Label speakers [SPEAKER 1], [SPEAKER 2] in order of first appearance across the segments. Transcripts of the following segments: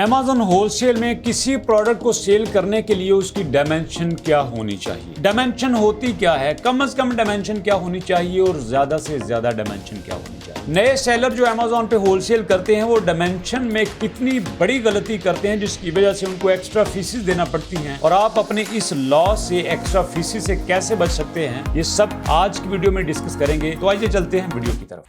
[SPEAKER 1] Amazon wholesale में किसी product को सेल करने के लिए उसकी डायमेंशन क्या होनी चाहिए। डायमेंशन होती क्या है, कम से कम डायमेंशन क्या होनी चाहिए और ज्यादा से ज्यादा डायमेंशन क्या होनी चाहिए। नए सेलर जो Amazon पे होलसेल करते हैं वो डायमेंशन में कितनी बड़ी गलती करते हैं जिसकी वजह से उनको एक्स्ट्रा फीसेस देना पड़ती हैं और आप अपने इस लॉस से, एक्स्ट्रा फीसेस से कैसे बच सकते हैं, ये सब आज की वीडियो में डिस्कस करेंगे। तो आइए चलते हैं वीडियो की तरफ।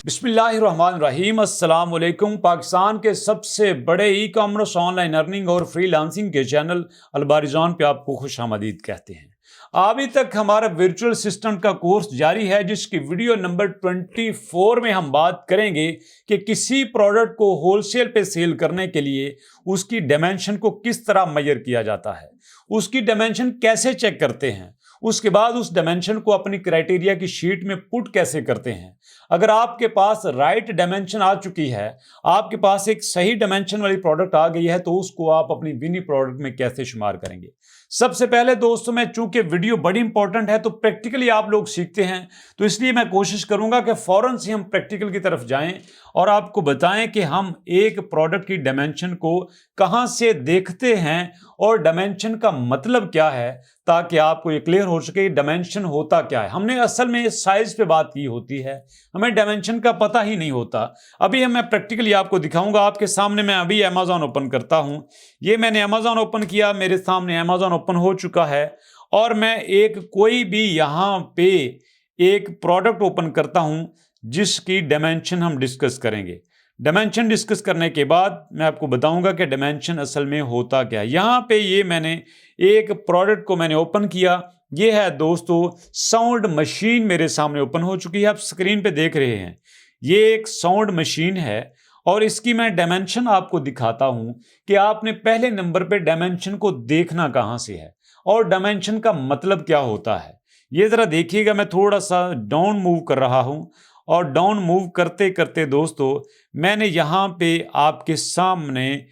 [SPEAKER 1] बिस्मिल्लाहिर्रहमानिर्रहीम, अस्सलाम वालेकुम। पाकिस्तान के सबसे बड़े ई कॉमर्स, ऑनलाइन अर्निंग और फ्रीलांसिंग के चैनल अलबारिज़ान पे आपको खुशामदीद कहते हैं। अभी तक हमारा वर्चुअल असिस्टेंट का कोर्स जारी है जिसकी वीडियो नंबर 24 में हम बात करेंगे कि किसी प्रोडक्ट को होलसेल पे सेल करने के लिए उसकी डायमेंशन को किस तरह मेजर किया जाता है, उसकी डायमेंशन कैसे चेक करते हैं, उसके बाद उस डायमेंशन को अपनी क्राइटेरिया की शीट में पुट कैसे करते हैं। अगर आपके पास राइट डायमेंशन आ चुकी है, आपके पास एक सही डायमेंशन वाली प्रोडक्ट आ गई है, तो उसको आप अपनी विनी प्रोडक्ट में कैसे शुमार करेंगे। सबसे पहले दोस्तों, मैं चूंकि वीडियो बड़ी इंपॉर्टेंट है तो प्रैक्टिकली आप लोग सीखते हैं, तो इसलिए मैं कोशिश करूंगा कि फौरन से हम प्रैक्टिकल की तरफ जाएं और आपको बताएं कि हम एक प्रोडक्ट की डायमेंशन को कहां से देखते हैं और डायमेंशन का मतलब क्या है, ताकि आपको ये क्लियर हो सके डायमेंशन होता क्या है। हमने असल में साइज पे बात की होती है, हमें डायमेंशन का पता ही नहीं होता। अभी मैं प्रैक्टिकली आपको दिखाऊंगा। आपके सामने मैं अभी Amazon ओपन करता हूं। ये मैंने Amazon ओपन किया, मेरे सामने Amazon ओपन हो चुका है और मैं एक कोई भी यहां पे एक प्रोडक्ट ओपन करता हूं जिसकी डायमेंशन हम डिस्कस करेंगे। डायमेंशन डिस्कस करने के बाद मैं आपको बताऊंगा कि डायमेंशन असल में होता क्या है। यहां पे ये मैंने एक प्रोडक्ट को मैंने ओपन किया। ये है दोस्तों साउंड मशीन, मेरे सामने ओपन हो चुकी है, आप स्क्रीन पे देख रहे हैं। ये एक साउंड मशीन है और इसकी मैं डायमेंशन आपको दिखाता हूं कि आपने पहले नंबर पे डायमेंशन को देखना कहां से है और डायमेंशन का मतलब क्या होता है। ये जरा देखिएगा, मैं थोड़ा सा डाउन मूव कर रहा हूं और डाउन मूव करते करते दोस्तों मैंने यहां पे आपके सामने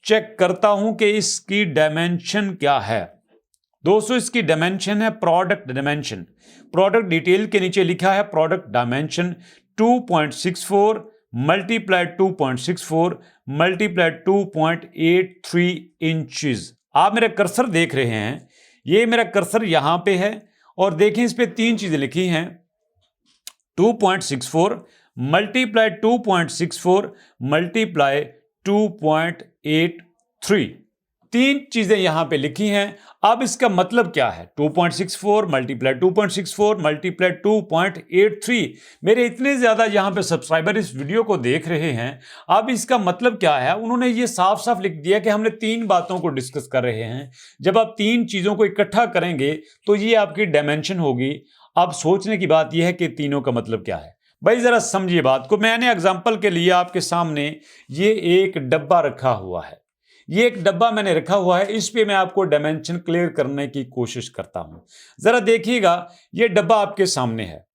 [SPEAKER 1] चेक करता हूं कि इसकी डायमेंशन क्या है। दोस्तों इसकी डायमेंशन है प्रोडक्ट डायमेंशन। प्रोडक्ट डिटेल के नीचे लिखा है product dimension 2.64 multiply 2.64 multiply 2.83 inches. आप मेरा कर्सर देख रहे हैं, ये मेरा कर्सर यहां पे है और देखें इस पे तीन चीजें लिखी हैं, 2.64 मल्टीप्लाई 2.64 मल्टीप्लाई 2.83, तीन चीजें यहां पे लिखी हैं। अब इसका मतलब क्या है, 2.64 मल्टीप्लाई 2.64 मल्टीप्लाई 2.83। मेरे इतने ज्यादा यहां पे सब्सक्राइबर इस वीडियो को देख रहे हैं, अब इसका मतलब क्या है, उन्होंने ये साफ साफ लिख दिया कि हमने तीन बातों को डिस्कस कर रहे हैं। जब आप तीन चीजों को इकट्ठा करेंगे तो ये आपकी डायमेंशन होगी। अब सोचने की बात यह है कि तीनों का मतलब क्या है। भाई जरा समझिए बात को। मैंने एग्जांपल के लिए आपके सामने ये एक डब्बा रखा हुआ है, ये एक डब्बा मैंने रखा हुआ है, इस पे मैं आपको डायमेंशन क्लियर करने की कोशिश करता हूं। जरा देखिएगा, ये डब्बा आपके सामने है,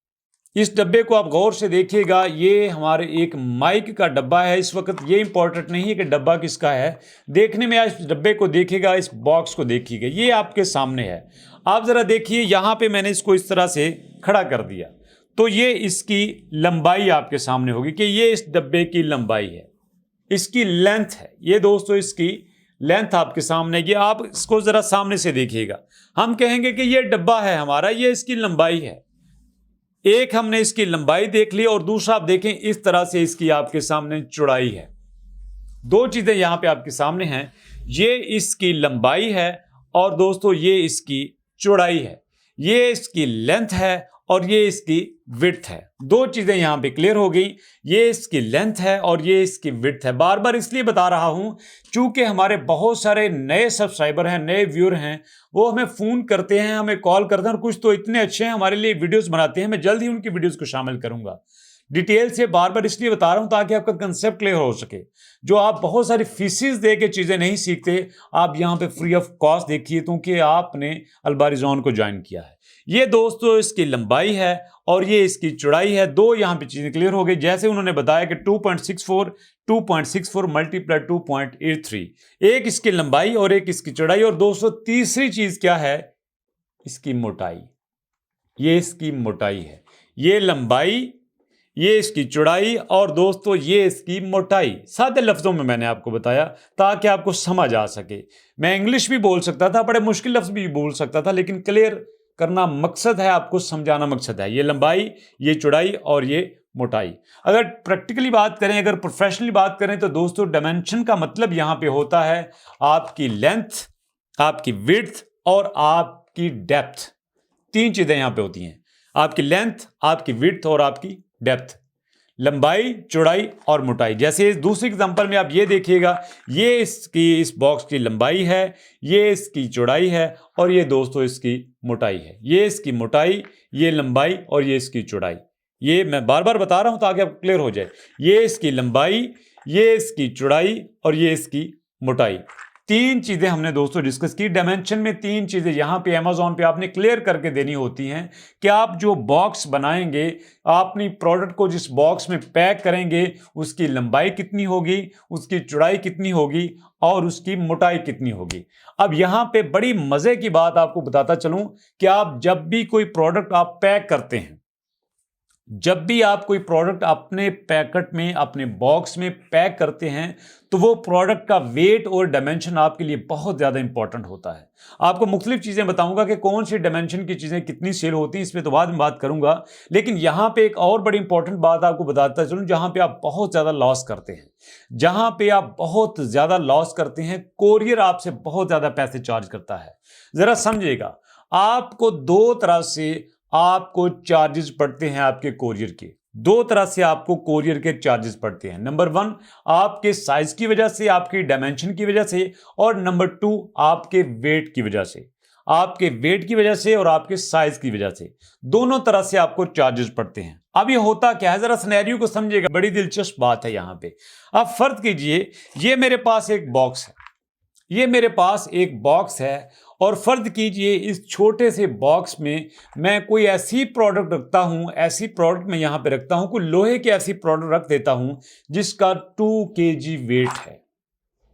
[SPEAKER 1] इस डब्बे को आप गौर से देखिएगा। ये हमारे एक माइक का डब्बा है। इस वक्त ये इंपॉर्टेंट नहीं है कि डब्बा किसका है, देखने में इस डब्बे को देखिएगा, इस बॉक्स को देखिएगा, ये आपके सामने है। आप जरा देखिए, यहां पे मैंने इसको इस तरह से खड़ा कर दिया तो ये इसकी लंबाई आपके सामने होगी कि ये इस डब्बे की लंबाई है, इसकी लेंथ है। ये दोस्तों इसकी लेंथ आपके सामने, ये आप इसको जरा सामने से देखिएगा। हम कहेंगे कि ये डब्बा है हमारा, ये इसकी लंबाई है। एक हमने इसकी लंबाई देख ली और दूसरा आप देखें इस तरह से इसकी आपके सामने चौड़ाई है। दो चीजें यहां पे आपके सामने हैं, ये इसकी लंबाई है और दोस्तों ये इसकी चौड़ाई है। ये इसकी लेंथ है और ये इसकी विड्थ है। दो चीजें यहां पे क्लियर हो गई, ये इसकी लेंथ है और ये इसकी विड्थ है। बार बार इसलिए बता रहा हूं चूंकि हमारे बहुत सारे नए सब्सक्राइबर हैं, नए व्यूअर हैं, वो हमें फोन करते हैं, हमें कॉल करते हैं और कुछ तो इतने अच्छे हैं हमारे लिए वीडियोस बनाते हैं। मैं जल्द ही उनकी वीडियोस को शामिल करूंगा। डिटेल से बार बार इसलिए बता रहा हूं ताकि आपका कंसेप्ट क्लियर हो सके। जो आप बहुत सारी फीसिस दे के चीजें नहीं सीखते, आप यहां पे फ्री ऑफ कॉस्ट देखिए क्योंकि आपने अलबारिज़ान को ज्वाइन किया है। ये दोस्तों इसकी लंबाई है और ये इसकी चौड़ाई है। दो यहां पे चीजें क्लियर हो गई, जैसे उन्होंने बताया कि 2.64 मल्टीप्लाई 2.83, एक इसकी लंबाई और एक इसकी चौड़ाई। और दोस्तों तीसरी चीज क्या है, इसकी मोटाई। ये इसकी मोटाई है, ये लंबाई, ये इसकी चौड़ाई और दोस्तों ये इसकी मोटाई। सादे लफ्ज़ों में मैंने आपको बताया ताकि आपको समझ आ सके। मैं इंग्लिश भी बोल सकता था, बड़े मुश्किल लफ्ज़ भी बोल सकता था, लेकिन क्लियर करना मकसद है, आपको समझाना मकसद है। ये लंबाई, ये चौड़ाई और ये मोटाई। अगर प्रैक्टिकली बात करें, अगर प्रोफेशनली बात करें तो दोस्तों डायमेंशन का मतलब यहाँ पे होता है आपकी लेंथ, आपकी विड्थ और आपकी डेप्थ। तीन चीज़ें यहाँ पे होती हैं, आपकी लेंथ, आपकी विड्थ और आपकी डेप्थ। लंबाई, चौड़ाई और मोटाई। जैसे इस दूसरी एग्जांपल में आप ये देखिएगा, ये इसकी इस बॉक्स की लंबाई है, ये इसकी चौड़ाई है और ये दोस्तों इसकी मोटाई है। ये इसकी मोटाई, ये लंबाई और ये इसकी चौड़ाई। ये मैं बार बार बता रहा हूं ताकि आपको क्लियर हो जाए। ये इसकी लंबाई, ये इसकी चौड़ाई और ये इसकी मोटाई। तीन चीजें हमने दोस्तों डिस्कस की। डायमेंशन में तीन चीजें यहां पे अमेज़न पे आपने क्लियर करके देनी होती हैं कि आप जो बॉक्स बनाएंगे, अपनी प्रोडक्ट को जिस बॉक्स में पैक करेंगे, उसकी लंबाई कितनी होगी, उसकी चौड़ाई कितनी होगी और उसकी मोटाई कितनी होगी। अब यहां पे बड़ी मजे की बात आपको बताता चलूं कि आप जब भी कोई प्रोडक्ट आप पैक करते हैं, जब भी आप कोई प्रोडक्ट अपने पैकेट में, अपने बॉक्स में पैक करते हैं, तो वो प्रोडक्ट का वेट और डायमेंशन आपके लिए बहुत ज़्यादा इंपॉर्टेंट होता है। आपको मुख्तलिफ चीज़ें बताऊंगा कि कौन सी डायमेंशन की चीज़ें कितनी सेल होती हैं, इस पर तो बाद में बात करूंगा। लेकिन यहाँ पे एक और बड़ी इंपॉर्टेंट बात आपको बताता चलूँ, जहाँ पे आप बहुत ज़्यादा लॉस करते हैं, जहाँ पे आप बहुत ज़्यादा लॉस करते हैं, कोरियर आपसे बहुत ज़्यादा पैसे चार्ज करता है। ज़रा समझिएगा, आपको दो तरह से आपको चार्जेस पड़ते हैं आपके कोरियर के। दो तरह से आपको कोरियर के चार्जेस पड़ते हैं। नंबर वन, आपके साइज की वजह से, आपकी डायमेंशन की वजह से, और नंबर टू, आपके वेट की वजह से। आपके वेट की वजह से और आपके साइज की वजह से, दोनों तरह से आपको चार्जेस पड़ते हैं। अब ये होता क्या है, जरा सिनेरियो को समझिएगा, बड़ी दिलचस्प बात है यहां पे। अब फर्ज कीजिए ये मेरे पास एक बॉक्स है, ये मेरे पास एक बॉक्स है और फर्ज कीजिए इस छोटे से बॉक्स में मैं कोई ऐसी प्रोडक्ट रखता हूं, ऐसी प्रोडक्ट मैं यहां पे रखता हूं, कोई लोहे की ऐसी प्रोडक्ट रख देता हूं जिसका 2 kg वेट है।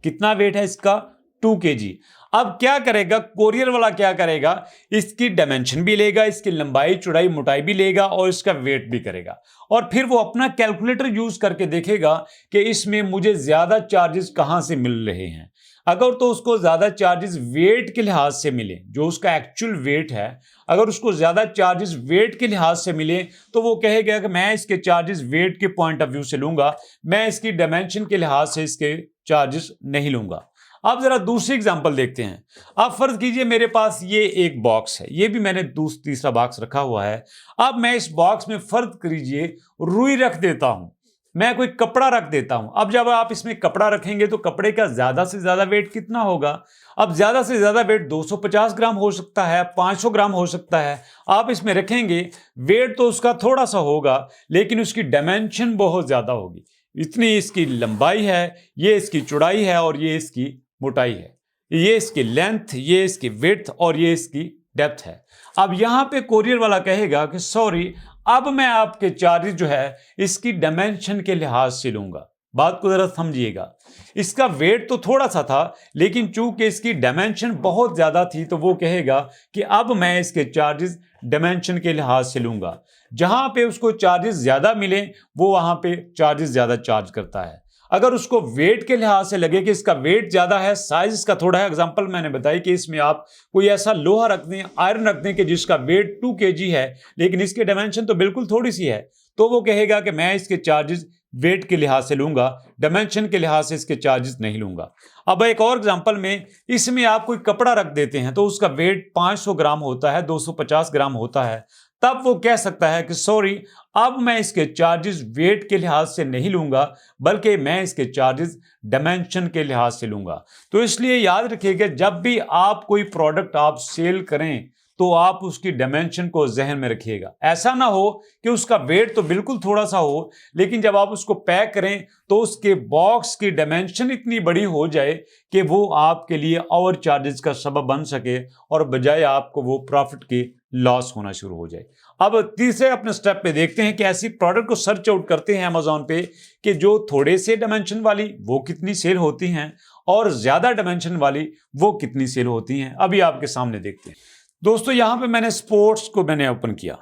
[SPEAKER 1] कितना वेट है इसका? 2 kg। अब क्या करेगा कोरियर वाला, क्या करेगा, इसकी डायमेंशन भी लेगा, इसकी लंबाई, चौड़ाई, मोटाई भी लेगा और इसका वेट भी करेगा, और फिर वो अपना कैलकुलेटर यूज करके देखेगा कि इसमें मुझे ज्यादा चार्जेस कहां से मिल रहे हैं। अगर तो उसको ज्यादा चार्जेस वेट के लिहाज से मिले, जो उसका एक्चुअल वेट है, अगर उसको ज्यादा चार्जेस वेट के लिहाज से मिले तो वो कहेगा कि मैं इसके चार्जेस वेट के पॉइंट ऑफ व्यू से लूंगा, मैं इसकी डायमेंशन के लिहाज से इसके चार्जेस नहीं लूंगा। अब जरा दूसरी एग्जांपल देखते हैं। अब फर्ज कीजिए मेरे पास ये एक बॉक्स है, ये भी मैंने तीसरा बॉक्स रखा हुआ है। अब मैं इस बॉक्स में फर्ज कीजिए रुई रख देता हूं, मैं कोई कपड़ा रख देता हूं। अब जब आप इसमें कपड़ा रखेंगे तो कपड़े का ज्यादा से ज्यादा वेट कितना होगा? अब ज्यादा से ज्यादा वेट 250 ग्राम हो सकता है, 500 ग्राम हो सकता है। आप इसमें रखेंगे, वेट तो उसका थोड़ा सा होगा लेकिन उसकी डायमेंशन बहुत ज्यादा होगी। इतनी इसकी लंबाई है, ये इसकी चौड़ाई है और ये इसकी मोटाई है, ये इसकी लेंथ, ये इसकी विड्थ और ये इसकी डेप्थ है। अब यहां पे कोरियर वाला कहेगा कि सॉरी, अब मैं आपके चार्जेस जो है इसकी डायमेंशन के लिहाज से लूंगा। बात को जरा समझिएगा, इसका वेट तो थोड़ा सा था लेकिन चूंकि इसकी डायमेंशन बहुत ज्यादा थी तो वो कहेगा कि अब मैं इसके चार्जेस डायमेंशन के लिहाज से लूंगा। जहां पे उसको चार्जेस ज्यादा मिले वो वहां पे चार्जेस ज्यादा चार्ज करता है। अगर उसको वेट के लिहाज से लगे कि इसका वेट ज्यादा है, साइज इसका थोड़ा है, एग्जांपल मैंने बताई कि इसमें आप कोई ऐसा लोहा रख दें, आयरन रख दें कि जिसका वेट 2 kg है लेकिन इसकी डायमेंशन तो बिल्कुल थोड़ी सी है, तो वो कहेगा कि मैं इसके चार्जेस वेट के लिहाज से लूंगा, डायमेंशन के लिहाज से इसके चार्जेस नहीं लूंगा। अब एक और एग्जांपल में, इसमें आप कोई कपड़ा रख देते हैं तो उसका वेट 500 ग्राम होता है, 250 ग्राम होता है, तब वो कह सकता है कि सॉरी, अब मैं इसके चार्जेस वेट के लिहाज से नहीं लूंगा बल्कि मैं इसके चार्जेस डायमेंशन के लिहाज से लूंगा। तो इसलिए याद रखिएगा, जब भी आप कोई प्रोडक्ट आप सेल करें तो आप उसकी डायमेंशन को जहन में रखिएगा। ऐसा ना हो कि उसका वेट तो बिल्कुल थोड़ा सा हो लेकिन जब आप उसको पैक करें तो उसके बॉक्स की डायमेंशन इतनी बड़ी हो जाए कि वो आपके लिए और चार्जेस का सबब बन सके और बजाय आपको वो प्रॉफिट की लॉस होना शुरू हो जाए। अब तीसरे अपने स्टेप पे देखते हैं कि ऐसी प्रोडक्ट को सर्च आउट करते हैं अमेज़न पे कि जो थोड़े से डायमेंशन वाली वो कितनी सेल होती हैं और ज्यादा डायमेंशन वाली वो कितनी सेल होती हैं। अभी आपके सामने देखते हैं। दोस्तों यहाँ पे मैंने स्पोर्ट्स को मैंने ओपन किया।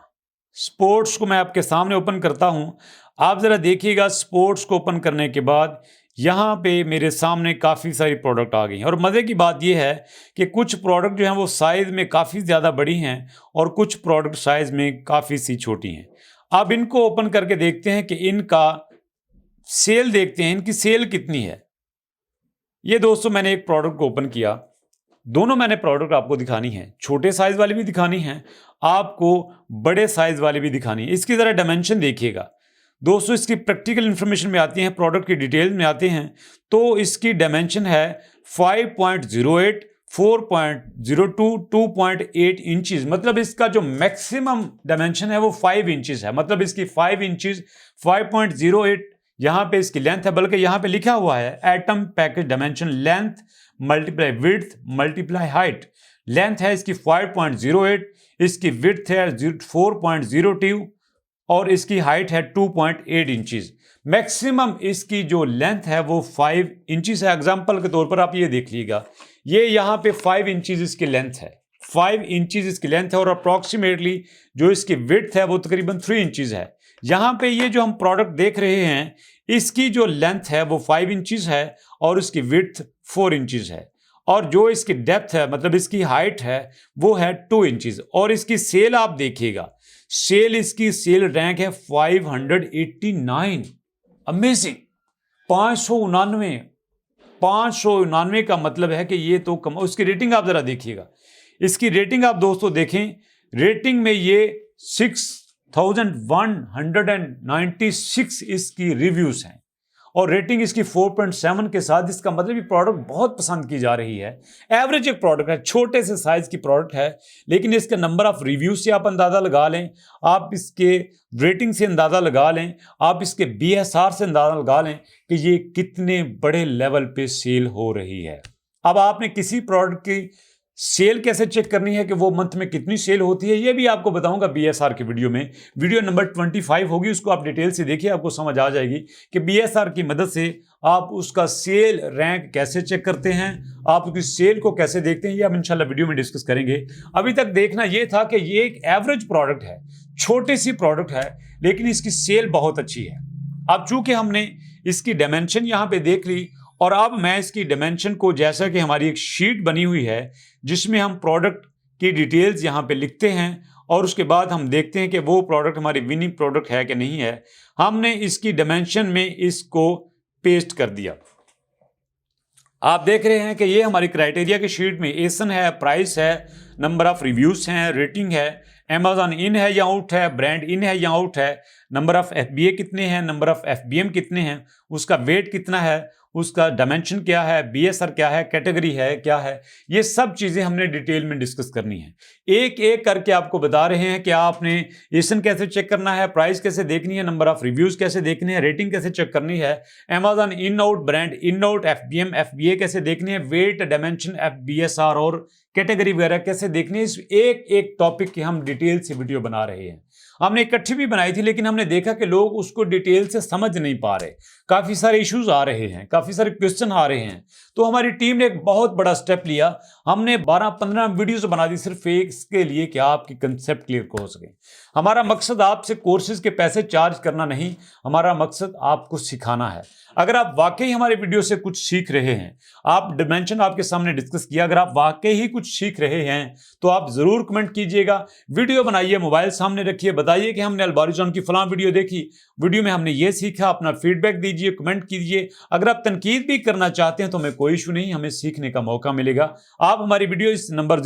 [SPEAKER 1] स्पोर्ट्स को मैं आपके सामने ओपन करता हूँ। आप ज़रा देखिएगा, स्पोर्ट्स को ओपन करने के बाद यहाँ पे मेरे सामने काफ़ी सारी प्रोडक्ट आ गई हैं। और मज़े की बात यह है कि कुछ प्रोडक्ट जो हैं वो साइज़ में काफ़ी ज़्यादा बड़ी हैं और कुछ प्रोडक्ट साइज़ में काफ़ी सी छोटी हैं। अब इनको ओपन करके देखते हैं कि इनका सेल देखते हैं, इनकी सेल कितनी है। ये दोस्तों मैंने एक प्रोडक्ट को ओपन किया। दोनों मैंने प्रोडक्ट आपको दिखानी है, छोटे साइज़ वाली भी दिखानी है, आपको बड़े साइज़ वाली भी दिखानी है। इसकी ज़रा डायमेंशन देखिएगा दोस्तों। इसकी प्रैक्टिकल इन्फॉर्मेशन में आती हैं, प्रोडक्ट की डिटेल में आते हैं तो इसकी डायमेंशन है 5.08, 4.02, 2.8 इंचेस। मतलब इसका जो मैक्सिमम डायमेंशन है वो 5 इंचेस है। मतलब इसकी 5 इंचेस, 5.08 यहाँ पे इसकी लेंथ है। बल्कि यहाँ पे लिखा हुआ है atom package dimension length multiply width multiply height. Length है इसकी 5.08, इसकी विड्थ है 4.02 और इसकी हाइट है 2.8 इंचेस। मैक्सिमम इसकी जो लेंथ है वो 5 इंचेस है। एग्जांपल के तौर पर आप ये देख लीजिएगा, ये यहाँ पे 5 इंचेस इसकी लेंथ है, 5 इंचेस इसकी लेंथ है और अप्रॉक्सीमेटली जो इसकी विड्थ है वो तकरीबन 3 इंचेस है। यहाँ पे ये जो हम प्रोडक्ट देख रहे हैं इसकी जो लेंथ है वो 5 इंचेस है और इसकी विड्थ 4 इंचेस है और जो इसकी डेप्थ है मतलब इसकी हाइट है वो है 2 इंचेस। और इसकी सेल आप देखिएगा, सेल इसकी सेल रैंक है 589। अमेजिंग, 599 का मतलब है कि ये तो कम। उसकी रेटिंग आप जरा देखिएगा, इसकी रेटिंग आप दोस्तों देखें, रेटिंग में ये 6196 इसकी रिव्यूज हैं और रेटिंग इसकी 4.7 के साथ। इसका मतलब ये प्रोडक्ट बहुत पसंद की जा रही है। एवरेज एक प्रोडक्ट है, छोटे से साइज की प्रोडक्ट है, लेकिन इसके नंबर ऑफ रिव्यूज से आप अंदाजा लगा लें, आप इसके रेटिंग से अंदाजा लगा लें, आप इसके BSR से अंदाजा लगा लें कि ये कितने बड़े लेवल पे सेल हो रही है। अब आपने किसी प्रोडक्ट की सेल कैसे चेक करनी है कि वो मंथ में कितनी सेल होती है, ये भी आपको बताऊंगा BSR की वीडियो में। वीडियो नंबर 25 होगी, उसको आप डिटेल से देखिए, आपको समझ आ जाएगी कि BSR की मदद से आप उसका सेल रैंक कैसे चेक करते हैं, आप उसकी सेल को कैसे देखते हैं, ये हम इंशाल्लाह वीडियो में डिस्कस करेंगे। अभी तक देखना ये था कि ये एक एवरेज प्रोडक्ट है, छोटी सी प्रोडक्ट है, लेकिन इसकी सेल बहुत अच्छी है। अब चूंकि हमने इसकी डायमेंशन यहाँ पे देख ली और अब मैं इसकी डायमेंशन को, जैसा कि हमारी एक शीट बनी हुई है जिसमें हम प्रोडक्ट की डिटेल्स यहाँ पे लिखते हैं और उसके बाद हम देखते हैं कि वो प्रोडक्ट हमारी विनिंग प्रोडक्ट है कि नहीं है। हमने इसकी डायमेंशन में इसको पेस्ट कर दिया। आप देख रहे हैं कि ये हमारी क्राइटेरिया की शीट में एसन है, प्राइस है, नंबर ऑफ रिव्यूज हैं, रेटिंग है, अमेजॉन इन है या आउट है, ब्रांड इन है या आउट है, नंबर ऑफ FBA कितने हैं, नंबर ऑफ FBM कितने हैं, उसका वेट कितना है, उसका डायमेंशन क्या है, BSR क्या है, कैटेगरी है क्या है, ये सब चीज़ें हमने डिटेल में डिस्कस करनी है। एक एक करके आपको बता रहे हैं कि आपने एसन कैसे चेक करना है, प्राइस कैसे देखनी है, नंबर ऑफ रिव्यूज कैसे देखने हैं, रेटिंग कैसे चेक करनी है, Amazon in out, brand in out, FBM FBA कैसे देखनी है, वेट, डायमेंशन, BSR और कैटेगरी वगैरह कैसे देखनी है। इस एक एक टॉपिक की हम डिटेल से वीडियो बना रहे हैं। हमने इकट्ठी भी बनाई थी, लेकिन हमने देखा कि लोग उसको डिटेल से समझ नहीं पा रहे, काफ़ी सारे इश्यूज आ रहे हैं, काफ़ी सारे क्वेश्चन आ रहे हैं। तो हमारी टीम ने एक बहुत बड़ा स्टेप लिया, हमने 12-15 वीडियोस बना दी सिर्फ इसके लिए कि आपकी कंसेप्ट क्लियर हो सके। हमारा मकसद आपसे कोर्सेज के पैसे चार्ज करना नहीं, हमारा मकसद आपको सिखाना है। अगर आप वाकई हमारे वीडियो से कुछ सीख रहे हैं, आप डायमेंशन आपके सामने डिस्कस किया, अगर आप वाकई ही कुछ सीख रहे हैं तो आप जरूर कमेंट कीजिएगा, वीडियो बनाइए, मोबाइल सामने रखिए, बताइए कि हमने अलबारी जॉन की फलां वीडियो देखी, वीडियो में हमने ये सीखा, अपना फीडबैक दीजिए, कमेंट कीजिए। अगर आप तनकीद भी करना चाहते हैं तो हमें कोई इशू नहीं, हमें सीखने का मौका मिलेगा। आप हमारी वीडियो इस नंबर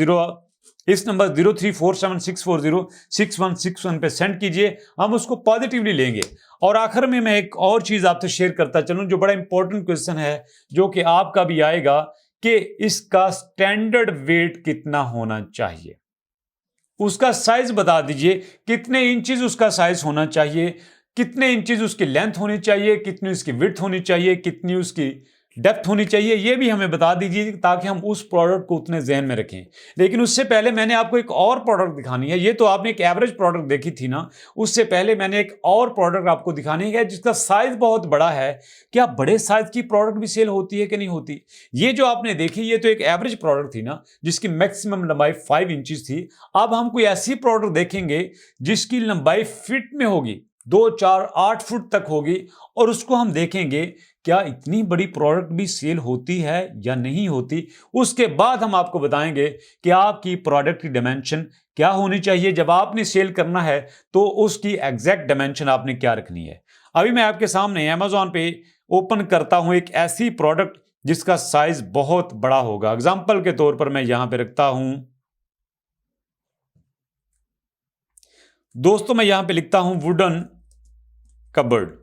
[SPEAKER 1] 034764064161 पे सेंड कीजिए, हम उसको पॉजिटिवली लेंगे। और आखिर में मैं एक और चीज़ आपसे शेयर करता चलूं जो बड़ा इंपॉर्टेंट क्वेश्चन है, जो कि आपका भी आएगा कि इसका स्टैंडर्ड वेट कितना होना चाहिए, उसका साइज बता दीजिए, कितने इंचेस उसका साइज होना चाहिए, कितने इंचेस उसकी लेंथ होनी चाहिए, कितनी उसकी विड्थ होनी चाहिए, कितनी उसकी डेप्थ होनी चाहिए, ये भी हमें बता दीजिए ताकि हम उस प्रोडक्ट को उतने जहन में रखें। लेकिन उससे पहले मैंने आपको एक और प्रोडक्ट दिखानी है। ये तो आपने एक एवरेज प्रोडक्ट देखी थी ना, उससे पहले मैंने एक और प्रोडक्ट आपको दिखानी है जिसका साइज बहुत बड़ा है। क्या बड़े साइज की प्रोडक्ट भी सेल होती है कि नहीं होती? ये जो आपने देखी ये तो एक एवरेज प्रोडक्ट थी ना, जिसकी मैक्सिमम लंबाई 5 इंचेस थी। अब हम कोई ऐसी प्रोडक्ट देखेंगे जिसकी लंबाई फीट में होगी, 2, 4, 8 फुट तक होगी, और उसको हम देखेंगे क्या इतनी बड़ी प्रोडक्ट भी सेल होती है या नहीं होती। उसके बाद हम आपको बताएंगे कि आपकी प्रोडक्ट की डायमेंशन क्या होनी चाहिए। जब आपने सेल करना है तो उसकी एग्जैक्ट डायमेंशन आपने क्या रखनी है। अभी मैं आपके सामने अमेज़न पे ओपन करता हूं एक ऐसी प्रोडक्ट जिसका साइज बहुत बड़ा होगा। एग्जाम्पल के तौर पर मैं यहां पे रखता हूं, दोस्तों मैं यहां पे लिखता हूं वुडन कबर्ड।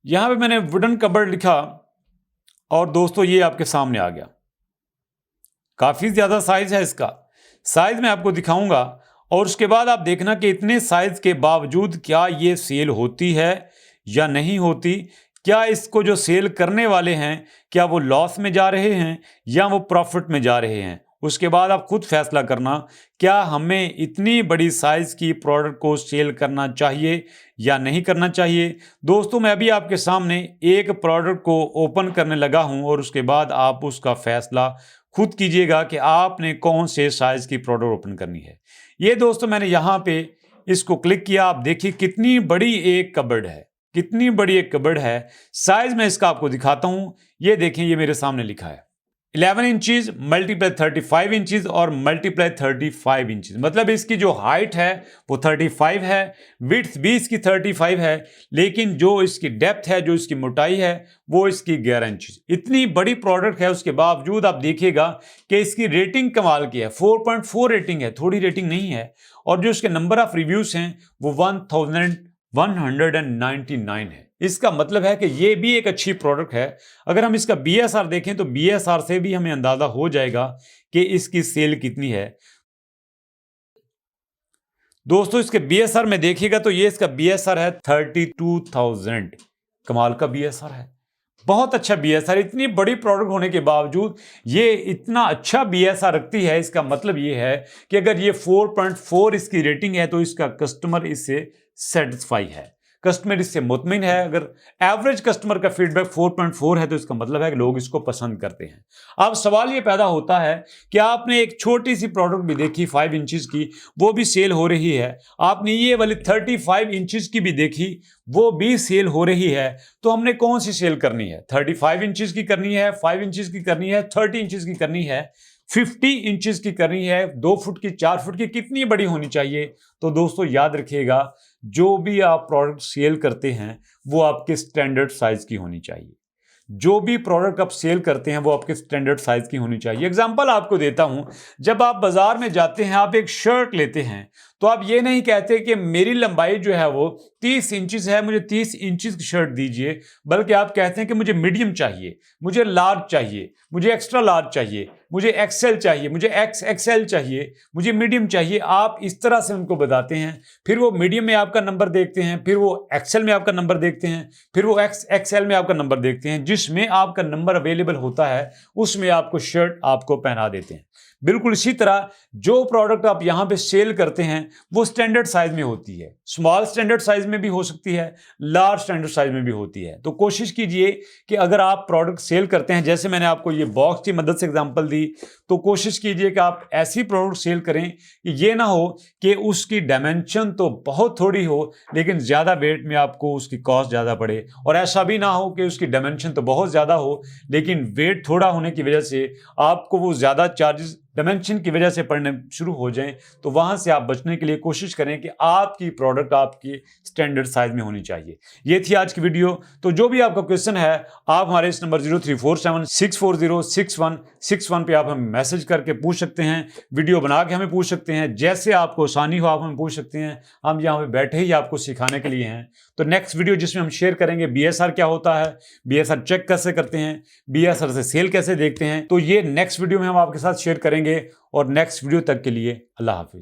[SPEAKER 1] यहां पे मैंने वुडन कबर्ड लिखा और दोस्तों ये आपके सामने आ गया। काफी ज्यादा साइज है इसका। साइज मैं आपको दिखाऊंगा और उसके बाद आप देखना कि इतने साइज के बावजूद क्या ये सेल होती है या नहीं होती। क्या इसको जो सेल करने वाले हैं क्या वो लॉस में जा रहे हैं या वो प्रॉफिट में जा रहे हैं। उसके बाद आप खुद फैसला करना क्या हमें इतनी बड़ी साइज की प्रोडक्ट को सेल करना चाहिए या नहीं करना चाहिए। दोस्तों मैं अभी आपके सामने एक प्रोडक्ट को ओपन करने लगा हूं और उसके बाद आप उसका फैसला खुद कीजिएगा कि आपने कौन से साइज की प्रोडक्ट ओपन करनी है। ये दोस्तों मैंने यहां पे इसको क्लिक किया। आप देखिए कितनी बड़ी एक कबर्ड है, कितनी बड़ी एक कबर्ड है। साइज मैं इसका आपको दिखाता हूं। ये देखें, ये मेरे सामने लिखा है 11 इंचज मल्टीप्लाई 35 इंचज और मल्टीप्लाई 35 इंचज। मतलब इसकी जो हाइट है वो 35 है, विड्थ भी इसकी 35 है, लेकिन जो इसकी डेप्थ है, जो इसकी मोटाई है, वो इसकी 11 इंचज। इतनी बड़ी प्रोडक्ट है, उसके बावजूद आप देखिएगा कि इसकी रेटिंग कमाल की है। 4.4 रेटिंग है, थोड़ी रेटिंग नहीं है। और जो इसके नंबर ऑफ रिव्यूज हैं वो 1199 है। इसका मतलब है कि ये भी एक अच्छी प्रोडक्ट है। अगर हम इसका BSR देखें तो BSR से भी हमें अंदाजा हो जाएगा कि इसकी सेल कितनी है। दोस्तों इसके BSR में देखिएगा तो ये इसका BSR है 32,000। कमाल का BSR है, बहुत अच्छा BSR। इतनी बड़ी प्रोडक्ट होने के बावजूद ये इतना अच्छा BSR रखती है। इसका मतलब ये है कि अगर ये 4.4 इसकी रेटिंग है तो इसका कस्टमर इससे सेटिस्फाई है, कस्टमर इससे मुतमिन है। अगर एवरेज कस्टमर का फीडबैक 4.4 है तो इसका मतलब है कि लोग इसको पसंद करते हैं। अब सवाल ये पैदा होता है कि आपने एक छोटी सी प्रोडक्ट भी देखी 5 इंचज की, वो भी सेल हो रही है। आपने ये वाली 35 इंचज की भी देखी, वो भी सेल हो रही है। तो हमने कौन सी सेल करनी है? 35 इंचज की करनी है, 5 इंचज की करनी है, 30 इंचज की करनी है, 50 इंचज की करनी है, 2 फुट की, 4 फुट की, कितनी बड़ी होनी चाहिए? तो दोस्तों याद रखिएगा, जो भी आप प्रोडक्ट सेल करते हैं वो आपके स्टैंडर्ड साइज की होनी चाहिए। जो भी प्रोडक्ट आप सेल करते हैं वो आपके स्टैंडर्ड साइज की होनी चाहिए। एग्जांपल आपको देता हूं, जब आप बाजार में जाते हैं, आप एक शर्ट लेते हैं, तो आप ये नहीं कहते कि मेरी लंबाई जो है वो 30 इंचज है, मुझे 30 इंचज की शर्ट दीजिए, बल्कि आप कहते हैं कि मुझे मीडियम चाहिए, मुझे लार्ज चाहिए, मुझे एक्स्ट्रा लार्ज चाहिए, मुझे एक्सेल चाहिए, मुझे XXL चाहिए, मुझे मीडियम चाहिए। आप इस तरह से उनको बताते हैं। फिर वो मीडियम में आपका नंबर देखते हैं, फिर वो एक्सेल में आपका नंबर देखते हैं, फिर वो XXL में आपका नंबर देखते हैं। जिसमें आपका नंबर अवेलेबल होता है उसमें आपको शर्ट आपको पहना देते हैं। बिल्कुल इसी तरह जो प्रोडक्ट आप यहां पे सेल करते हैं वो स्टैंडर्ड साइज में होती है। स्मॉल स्टैंडर्ड साइज में भी हो सकती है, लार्ज स्टैंडर्ड साइज में भी होती है। तो कोशिश कीजिए कि अगर आप प्रोडक्ट सेल करते हैं, जैसे मैंने आपको ये बॉक्स की मदद से एग्जांपल दी, तो कोशिश कीजिए कि आप ऐसी प्रोडक्ट सेल करें कि ये ना हो कि उसकी डायमेंशन तो बहुत थोड़ी हो लेकिन ज्यादा वेट में आपको उसकी कॉस्ट ज्यादा पड़े, और ऐसा भी ना हो कि उसकी डायमेंशन तो बहुत ज्यादा हो लेकिन वेट थोड़ा होने की वजह से आपको वो ज्यादा चार्जेस डायमेंशन की वजह से पड़ने शुरू हो जाएं। तो वहां से आप बचने के लिए कोशिश करें कि आपकी प्रोडक्ट प्रोडक्ट आपकी स्टैंडर्ड साइज में होनी चाहिए। ये थी आज की वीडियो। तो जो भी आपका क्वेश्चन है आप हमारे इस नंबर 034764061661 पे आप हमें मैसेज करके पूछ सकते हैं, वीडियो बना के हमें पूछ सकते हैं, जैसे आपको आसानी हो आप हमें पूछ सकते हैं। हम यहाँ पे बैठे ही आपको सिखाने के लिए हैं। तो नेक्स्ट वीडियो जिसमें हम शेयर करेंगे BSR क्या होता है, BSR चेक कैसे करते हैं, BSR से सेल कैसे देखते हैं, तो ये नेक्स्ट वीडियो में हम आपके साथ शेयर करेंगे। और नेक्स्ट वीडियो तक के लिए अल्लाह हाफिज।